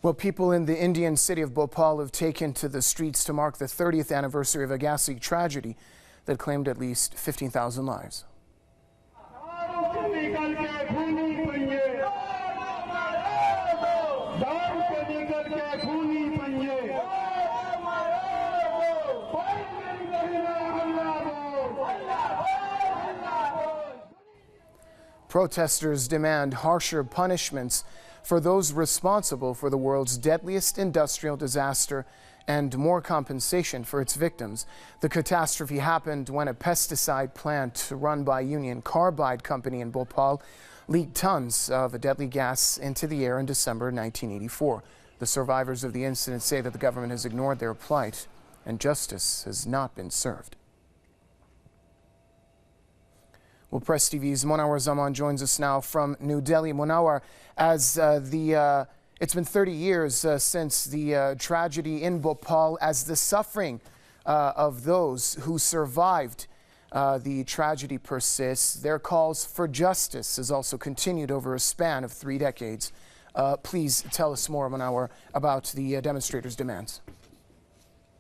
Well, people in the Indian city of Bhopal have taken to the streets to mark the 30th anniversary of a ghastly tragedy that claimed at least 15,000 lives. Protesters demand harsher punishments for those responsible for the world's deadliest industrial disaster and more compensation for its victims. The catastrophe happened when a pesticide plant run by Union Carbide company in Bhopal leaked tons of a deadly gas into the air in December 1984. The survivors of the incident say that the government has ignored their plight and justice has not been served. Well, Press TV's Monawar Zaman joins us now from New Delhi. Monawar, as it's been 30 years since the tragedy in Bhopal, as the suffering of those who survived the tragedy persists, their calls for justice has also continued over a span of 3 decades. Please tell us more, Monawar, about the demonstrators' demands.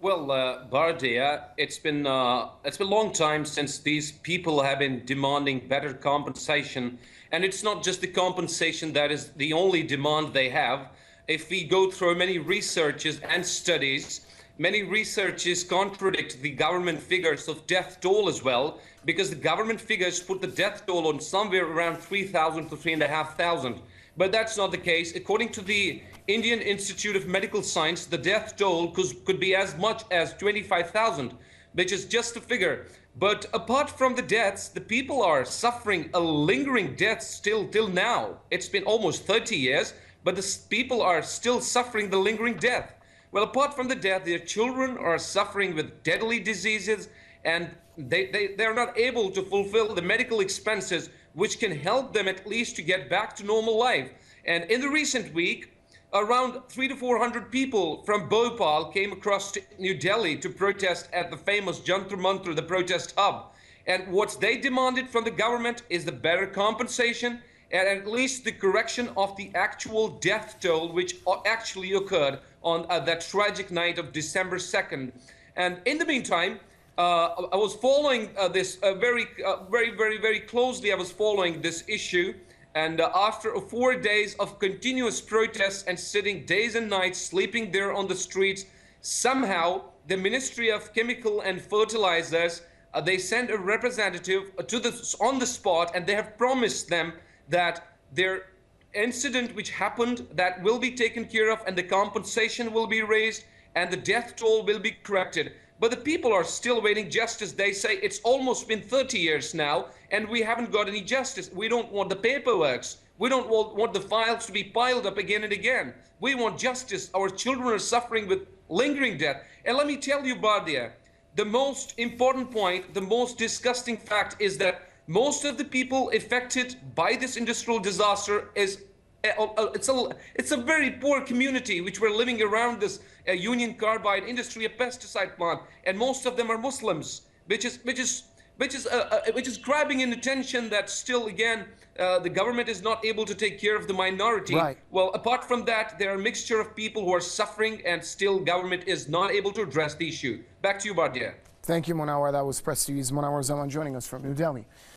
Well, Bhardiya, it's been a long time since these people have been demanding better compensation, and it's not just the compensation that is the only demand they have. If we go through many researches and studies, many researches contradict the government figures of death toll as well, because the government figures put the death toll on somewhere around 3,000 to 3,500. But that's not the case. According to the Indian Institute of Medical Science, the death toll could be as much as 25,000, which is just a figure. But apart from the deaths, the people are suffering a lingering death still till now. It's been almost 30 years, but the people are still suffering the lingering death. Well, apart from the death, their children are suffering with deadly diseases, and they're not able to fulfill the medical expenses which can help them at least to get back to normal life. And in the recent week, around 300 to 400 people from Bhopal came across to New Delhi to protest at the famous Jantar Mantar, the protest hub. And what they demanded from the government is the better compensation and at least the correction of the actual death toll which actually occurred on that tragic night of December 2nd. And in the meantime, I was following this very closely. I was following this issue, and after 4 days of continuous protests and sitting days and nights, sleeping there on the streets, somehow the Ministry of Chemical and Fertilizers, they sent a representative on the spot, and they have promised them that their incident which happened, that will be taken care of, and the compensation will be raised, and the death toll will be corrected. But the people are still waiting justice. They say it's almost been 30 years now, and we haven't got any justice. We don't want the paperwork. We don't want the files to be piled up again and again. We want justice. Our children are suffering with lingering death. And let me tell you, Bhardiya, the most important point, the most disgusting fact is that most of the people affected by this industrial disaster is it's a very poor community which were living around this Union Carbide industry, a pesticide plant, and most of them are Muslims, which is grabbing in attention that still again the government is not able to take care of the minority. Right. Well, apart from that, there are a mixture of people who are suffering, and still government is not able to address the issue. Back to you, Bhardiya. Thank you, Monawar. That was Press TV's Monawar Zaman joining us from New Delhi.